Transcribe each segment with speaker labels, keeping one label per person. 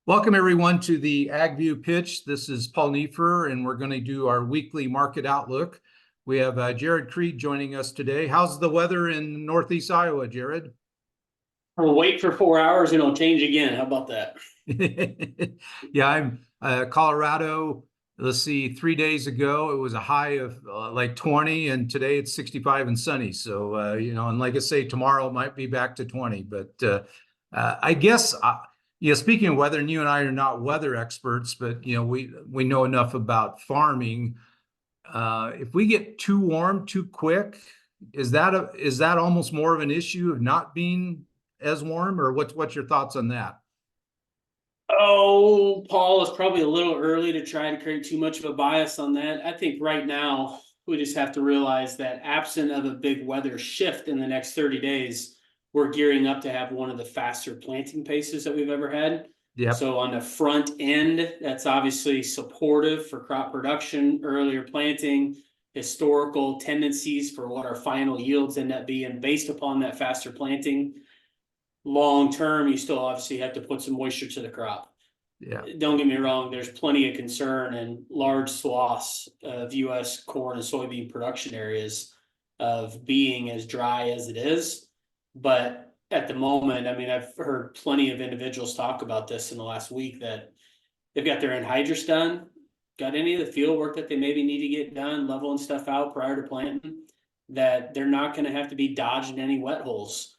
Speaker 1: Welcome everyone to the AgView Pitch. This is Paul Nefer, and we're going to do our weekly market outlook. We have Jarod Creed joining us today. How's the weather in Northeast Iowa, Jarod?
Speaker 2: We'll wait for 4 hours and it'll change again. How about that?
Speaker 1: Yeah, I'm Colorado. Let's see, 3 days ago, it was a high of like 20, and today it's 65 and sunny. So, and like I say, tomorrow it might be back to 20. But I guess, speaking of weather, and you and I are not weather experts, but, we know enough about farming. If we get too warm too quick, is that almost more of an issue of not being as warm, or what's your thoughts on that?
Speaker 2: Oh, Paul, it's probably a little early to try to create too much of a bias on that. I think right now we just have to realize that absent of a big weather shift in the next 30 days, we're gearing up to have one of the faster planting paces that we've ever had.
Speaker 1: Yep.
Speaker 2: So on the front end, that's obviously supportive for crop production, earlier planting, historical tendencies for what our final yields end up being based upon that faster planting. Long term, you still obviously have to put some moisture to the crop.
Speaker 1: Yeah.
Speaker 2: Don't get me wrong, there's plenty of concern in large swaths of US corn and soybean production areas of being as dry as it is. But at the moment, I mean, I've heard plenty of individuals talk about this in the last week that they've got their anhydrous done, got any of the field work that they maybe need to get done, leveling stuff out prior to planting, that they're not going to have to be dodging any wet holes.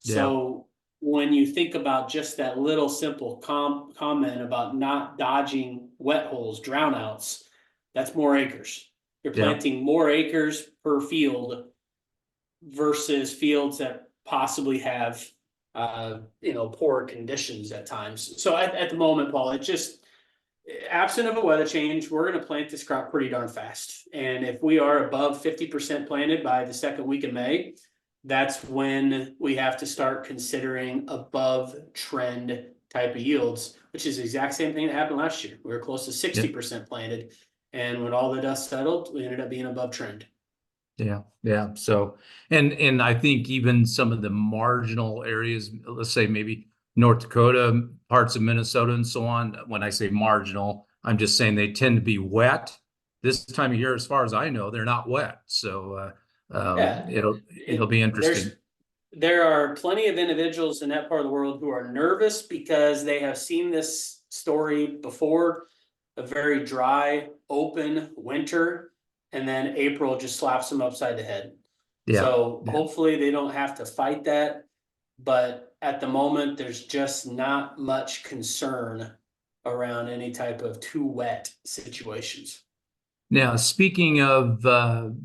Speaker 1: Yeah.
Speaker 2: So when you think about just that little simple comment about not dodging wet holes, drownouts, that's more acres. You're planting more acres per field versus fields that possibly have, poor conditions at times. So at the moment, Paul, it just, absent of a weather change, we're going to plant this crop pretty darn fast. And if we are above 50% planted by the second week of May, that's when we have to start considering above trend type of yields, which is the exact same thing that happened last year. We were close to 60% planted. And when all the dust settled, we ended up being above trend.
Speaker 1: Yeah. So, and I think even some of the marginal areas, let's say maybe North Dakota, parts of Minnesota and so on, when I say marginal, I'm just saying they tend to be wet. This time of year, as far as I know, they're not wet. So, it'll be interesting.
Speaker 2: There are plenty of individuals in that part of the world who are nervous because they have seen this story before, a very dry, open winter, and then April just slaps them upside the head. So hopefully they don't have to fight that. But at the moment, there's just not much concern around any type of too wet situations.
Speaker 1: Now, speaking of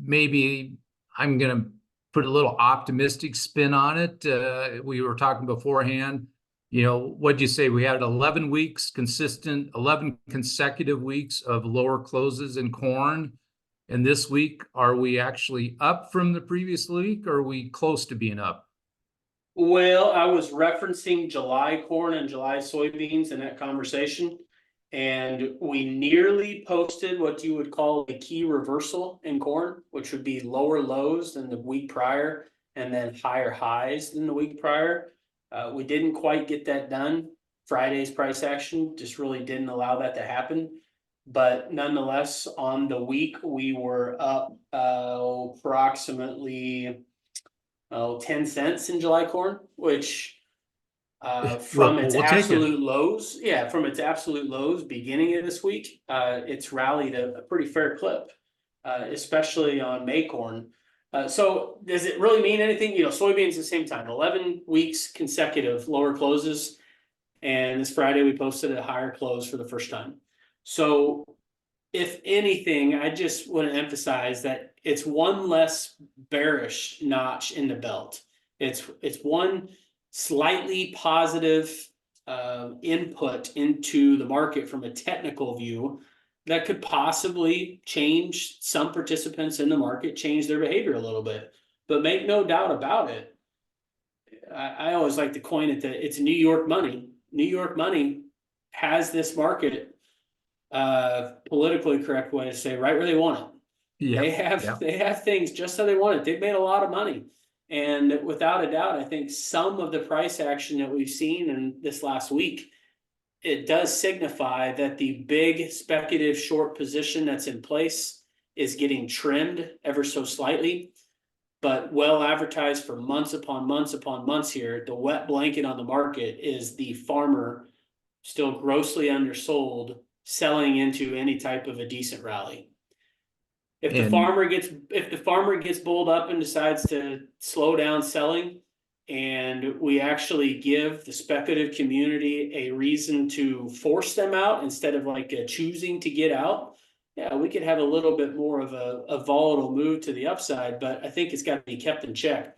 Speaker 1: maybe I'm going to put a little optimistic spin on it. We were talking beforehand, what'd you say? We had 11 weeks consistent, 11 consecutive weeks of lower closes in corn. And this week, are we actually up from the previous week, or are we close to being up?
Speaker 2: Well, I was referencing July corn and July soybeans in that conversation. And we nearly posted what you would call a key reversal in corn, which would be lower lows than the week prior and then higher highs than the week prior. We didn't quite get that done. Friday's price action just really didn't allow that to happen. But nonetheless, on the week, we were up approximately 10 cents in July corn, which from its absolute lows, from its absolute lows beginning of this week, it's rallied a pretty fair clip, especially on May corn. So does it really mean anything? Soybeans at the same time, 11 weeks consecutive lower closes. And this Friday we posted a higher close for the first time. So if anything, I just want to emphasize that it's one less bearish notch in the belt. It's one slightly positive input into the market from a technical view that could possibly change some participants in the market, change their behavior a little bit. But make no doubt about it, I always like to coin it that it's New York money. New York money has this market, politically correct way to say, right where they want it. They have things just how they want it. They've made a lot of money. And without a doubt, I think some of the price action that we've seen in this last week it does signify that the big speculative short position that's in place is getting trimmed ever so slightly, but well advertised for months upon months upon months here. The wet blanket on the market is the farmer still grossly undersold, selling into any type of a decent rally. If the farmer gets bulled up and decides to slow down selling, and we actually give the speculative community a reason to force them out instead of like choosing to get out, yeah, we could have a little bit more of a volatile move to the upside, but I think it's got to be kept in check.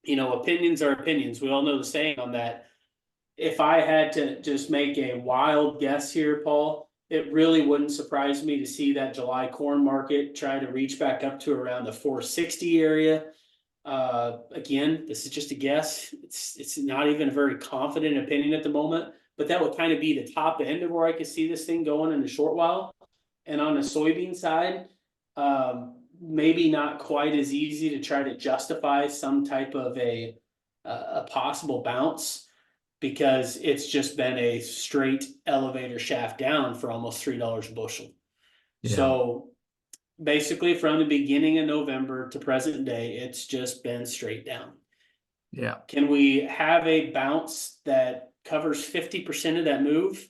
Speaker 2: You know, opinions are opinions. We all know the saying on that. If I had to just make a wild guess here, Paul, it really wouldn't surprise me to see that July corn market try to reach back up to around the 460 area. Again, this is just a guess. It's not even a very confident opinion at the moment, but that would kind of be the top end of where I could see this thing going in a short while. And on the soybean side, maybe not quite as easy to try to justify some type of a possible bounce, because it's just been a straight elevator shaft down for almost $3 a bushel. Yeah. So basically from the beginning of November to present day, it's just been straight down.
Speaker 1: Yeah.
Speaker 2: Can we have a bounce that covers 50% of that move?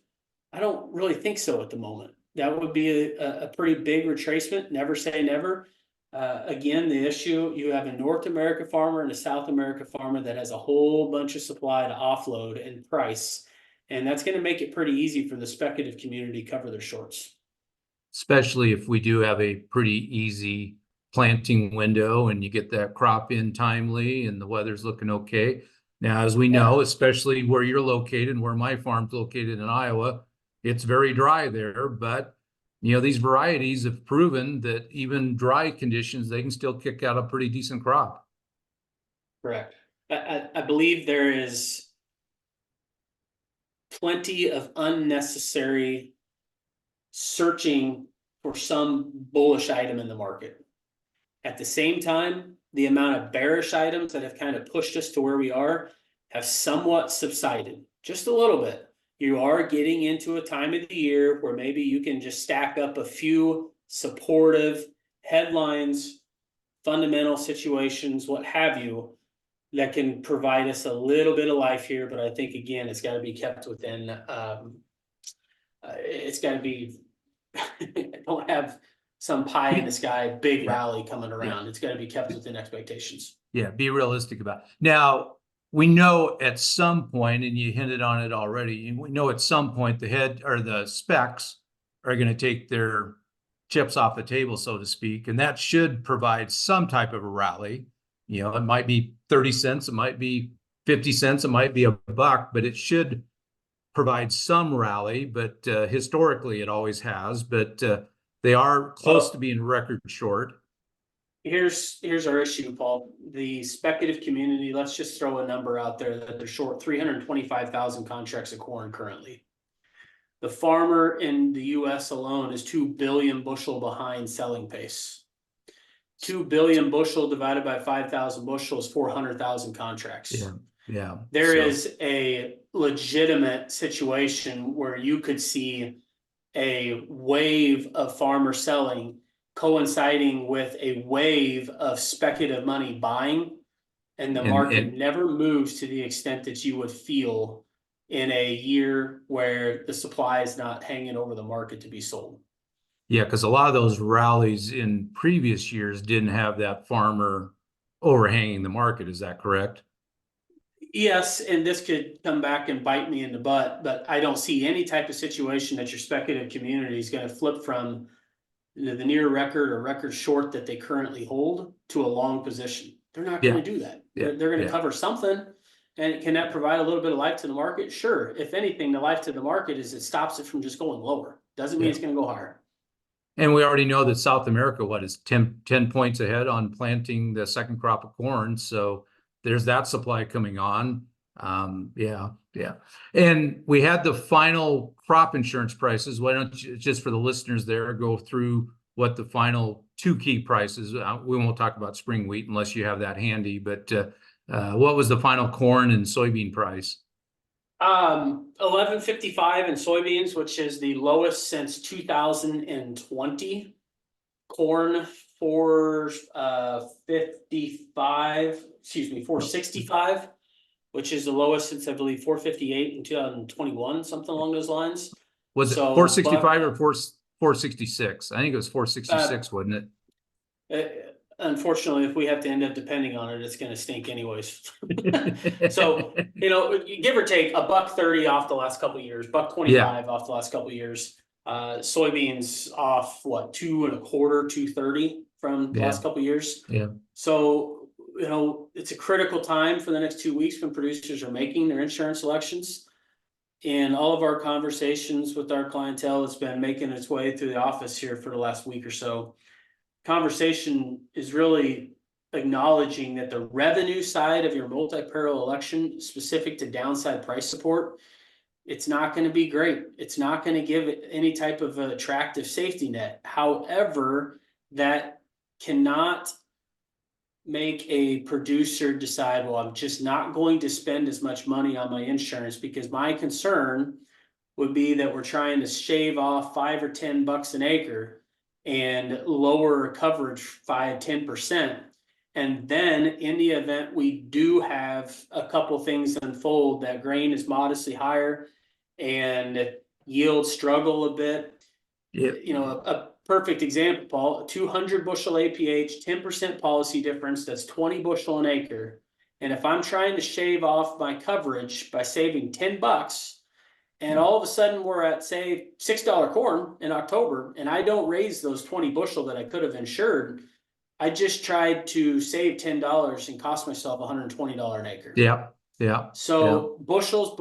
Speaker 2: I don't really think so at the moment. That would be a pretty big retracement. Never say never. Again, the issue, you have a North America farmer and a South America farmer that has a whole bunch of supply to offload and price. And that's going to make it pretty easy for the speculative community to cover their shorts.
Speaker 1: Especially if we do have a pretty easy planting window and you get that crop in timely and the weather's looking okay. Now, as we know, especially where you're located and where my farm's located in Iowa, it's very dry there, but you know, these varieties have proven that even dry conditions, they can still kick out a pretty decent crop.
Speaker 2: Correct. I believe there is plenty of unnecessary searching for some bullish item in the market. At the same time, the amount of bearish items that have kind of pushed us to where we are have somewhat subsided, just a little bit. You are getting into a time of the year where maybe you can just stack up a few supportive headlines, fundamental situations, what have you, that can provide us a little bit of life here. But I think, again, it's got to be kept within, it's got to be, don't have some pie in the sky, big rally coming around. It's got to be kept within expectations.
Speaker 1: Yeah, be realistic about it. Now, we know at some point, and you hinted on it already, we know at some point the head or the specs are going to take their chips off the table, so to speak, and that should provide some type of a rally. You know, it might be 30 cents, it might be 50 cents, it might be $1, but it should provide some rally. But historically, it always has. But they are close to being record short.
Speaker 2: Here's our issue, Paul. The speculative community, let's just throw a number out there that they're short 325,000 contracts of corn currently. The farmer in the US alone is 2 billion bushel behind selling pace. 2 billion bushel divided by 5,000 bushel is 400,000 contracts.
Speaker 1: Yeah.
Speaker 2: There is a legitimate situation where you could see a wave of farmer selling coinciding with a wave of speculative money buying, and the market never moves to the extent that you would feel in a year where the supply is not hanging over the market to be sold.
Speaker 1: Yeah, because a lot of those rallies in previous years didn't have that farmer overhanging the market. Is that correct?
Speaker 2: Yes, and this could come back and bite me in the butt, but I don't see any type of situation that your speculative community is going to flip from the near record or record short that they currently hold to a long position. They're not going to do that. They're going to cover something. And can that provide a little bit of life to the market? Sure. If anything, the life to the market is it stops it from just going lower. Doesn't mean it's going to go higher. And
Speaker 1: we already know that South America, is 10 points ahead on planting the second crop of corn. So there's that supply coming on. Yeah. And we had the final crop insurance prices. Why don't you, just for the listeners there, go through what the final two key prices, we won't talk about spring wheat unless you have that handy, but what was the final corn and soybean price?
Speaker 2: 1155 in soybeans, which is the lowest since 2020. Corn 455, excuse me, 465, which is the lowest since I believe 458 in 2021, something along those lines.
Speaker 1: Was it
Speaker 2: So
Speaker 1: 465 or 466? I think it was 466, wasn't it?
Speaker 2: Unfortunately, if we have to end up depending on it, it's going to stink anyways. So, you know, give or take $1.30 off the last couple of years, $1.25 off the last couple of years. Soybeans off what, 2.25, 2.30 from the last couple of years.
Speaker 1: Yeah.
Speaker 2: So, you know, it's a critical time for the next 2 weeks when producers are making their insurance selections. And all of our conversations with our clientele has been making its way through the office here for the last week or so. Conversation is really acknowledging that the revenue side of your multi-peril election, specific to downside price support, it's not going to be great. It's not going to give it any type of attractive safety net. However, that cannot make a producer decide, well, I'm just not going to spend as much money on my insurance, because my concern would be that we're trying to shave off $5 or $10 an acre and lower coverage 5-10%. And then in the event we do have a couple things unfold, that grain is modestly higher and yields struggle a bit. You know, a perfect example, Paul, 200 bushel APH, 10% policy difference, that's 20 bushel an acre. And if I'm trying to shave off my coverage by saving $10, and all of a sudden we're at, say, $6 corn in October, and I don't raise those 20 bushel that I could have insured, I just tried to save $10 and cost myself $120 an acre.
Speaker 1: Yeah. Yeah.
Speaker 2: So bushels,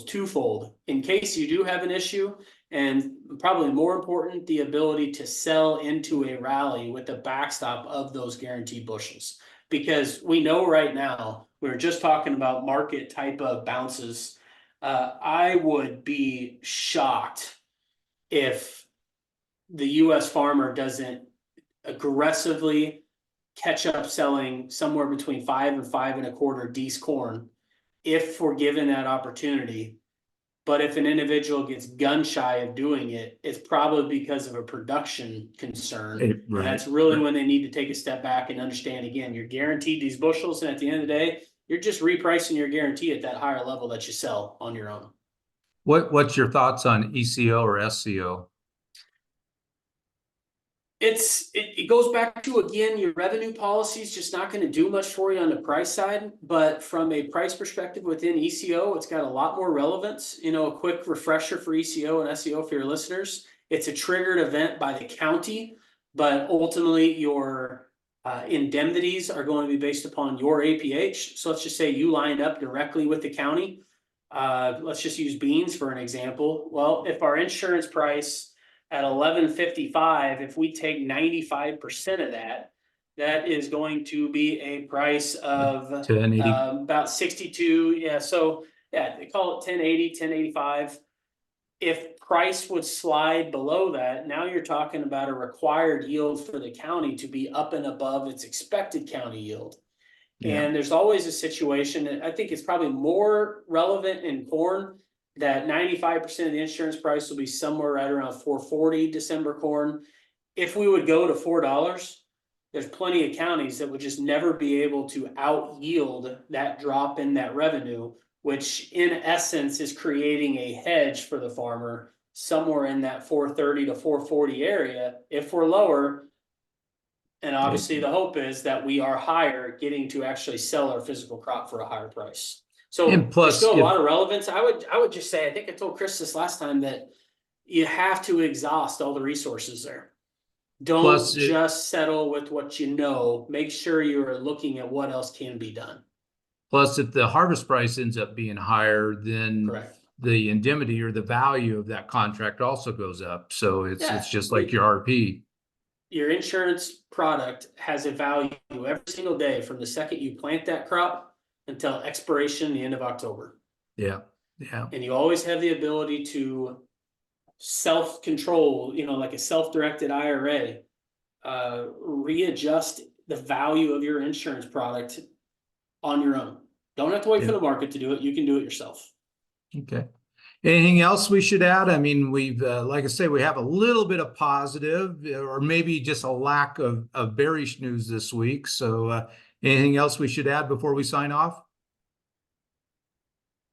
Speaker 2: twofold, in case you do have an issue, and probably more important, the ability to sell into a rally with the backstop of those guaranteed bushels. Because we know right now, we were just talking about market type of bounces. I would be shocked if the US farmer doesn't aggressively catch up selling somewhere between 5 and 5.25 D's corn if we're given that opportunity. But if an individual gets gun shy of doing it, it's probably because of a production concern. And that's really when they need to take a step back and understand, again, you're guaranteed these bushels, and at the end of the day, you're just repricing your guarantee at that higher level that you sell on your own.
Speaker 1: What's your thoughts on ECO or SCO?
Speaker 2: It goes back to, again, your revenue policy is just not going to do much for you on the price side, but from a price perspective within ECO, it's got a lot more relevance. You know, a quick refresher for ECO and SEO for your listeners. It's a triggered event by the county, but ultimately your indemnities are going to be based upon your APH. So let's just say you lined up directly with the county. Let's just use beans for an example. Well, if our insurance price at 1155, if we take 95% of that, that is going to be a price of about 62. Yeah, so yeah, they call it 1080, 1085. If price would slide below that, now you're talking about a required yield for the county to be up and above its expected county yield. Yeah. And there's always a situation, and I think it's probably more relevant in corn, that 95% of the insurance price will be somewhere right around 440 December corn. If we would go to $4, there's plenty of counties that would just never be able to out yield that drop in that revenue, which in essence is creating a hedge for the farmer somewhere in that 430 to 440 area. If we're lower, and obviously the hope is that we are higher, getting to actually sell our physical crop for a higher price. So there's still a lot of relevance. I would just say, I think I told Chris this last time, that you have to exhaust all the resources there. Don't just settle with what you know. Make sure you're looking at what else can be done.
Speaker 1: Plus, if the harvest price ends up being higher, then the indemnity or the value of that contract also goes up. So it's just like your RP.
Speaker 2: Your insurance product has a value every single day from the second you plant that crop until expiration, the end of October.
Speaker 1: Yeah. Yeah.
Speaker 2: And you always have the ability to self-control, you know, like a self-directed IRA, readjust the value of your insurance product on your own. Don't have to wait for the market to do it. You can do it yourself.
Speaker 1: Okay. Anything else we should add? I mean, we've, like I say, we have a little bit of positive or maybe just a lack of bearish news this week. So, anything else we should add before we sign off?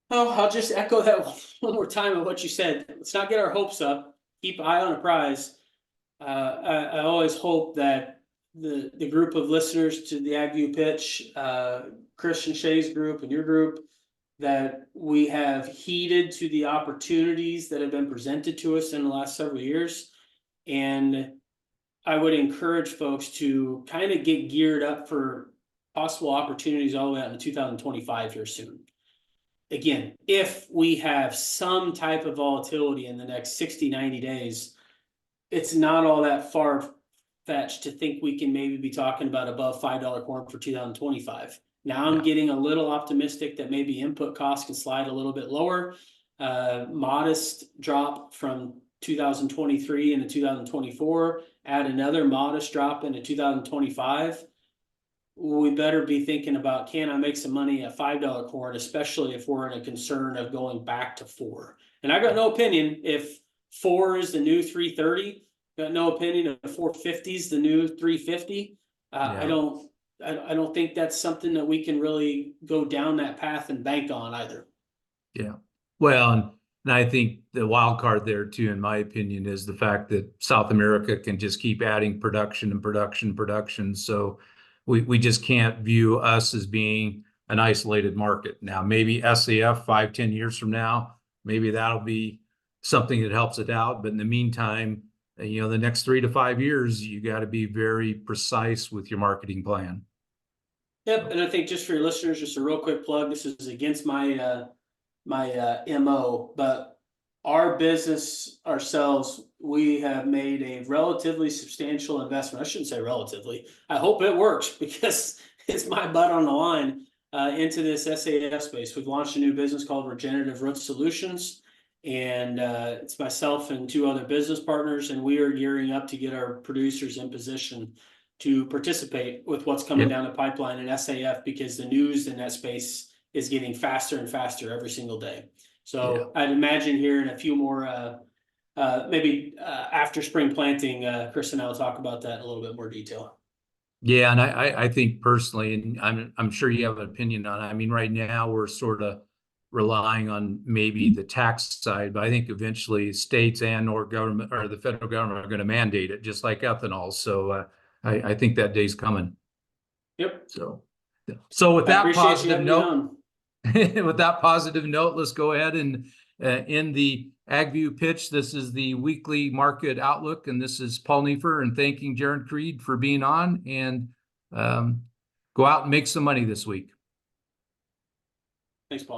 Speaker 2: Oh, I'll just echo that one more time of what you said. Let's not get our hopes up. Keep eye on a prize. I always hope that the group of listeners to the AgView pitch, Christian Shea's group and your group, that we have heeded to the opportunities that have been presented to us in the last several years. And I would encourage folks to kind of get geared up for possible opportunities all the way out into 2025 here soon. Again, if we have some type of volatility in the next 60, 90 days, it's not all that far fetched to think we can maybe be talking about above $5 corn for 2025. Now I'm getting a little optimistic that maybe input costs can slide a little bit lower. Modest drop from 2023 into 2024, add another modest drop into 2025. We better be thinking about, can I make some money at $5 corn, especially if we're in a concern of going back to 4. And I got no opinion if 4 is the new 330. Got no opinion if 450 is the new 350. I don't think that's something that we can really go down that path and bank on either.
Speaker 1: Yeah. Well, and I think the wild card there too, in my opinion, is the fact that South America can just keep adding production and production. So we just can't view us as being an isolated market. Now, maybe SAF 5-10 years from now, maybe that'll be something that helps it out. But in the meantime, the next 3 to 5 years, you got to be very precise with your marketing plan.
Speaker 2: Yep, and I think just for your listeners, just a real quick plug. This is against my MO, but our business ourselves, we have made a relatively substantial investment. I shouldn't say relatively. I hope it works because it's my butt on the line into this SAF space. We've launched a new business called Regenerative Root Solutions, and it's myself and 2 other business partners, and we are gearing up to get our producers in position to participate with what's coming down the pipeline in SAF, because the news in that space is getting faster and faster every single day. So I'd imagine here in a few more, maybe after spring planting, Chris and I will talk about that in a little bit more detail.
Speaker 1: Yeah, and I think personally, and I'm sure you have an opinion on it. I mean, right now we're sort of relying on maybe the tax side, but I think eventually states or government or the federal government are going to mandate it, just like ethanol. So I think that day's coming.
Speaker 2: Yep.
Speaker 1: So with that
Speaker 2: positive note,
Speaker 1: with that positive note, let's go ahead and end the AgView pitch. This is the weekly market outlook, and this is Paul Neiffer, and thanking Jarod Creed for being on, and go out and make some money this week.
Speaker 2: Thanks, Paul.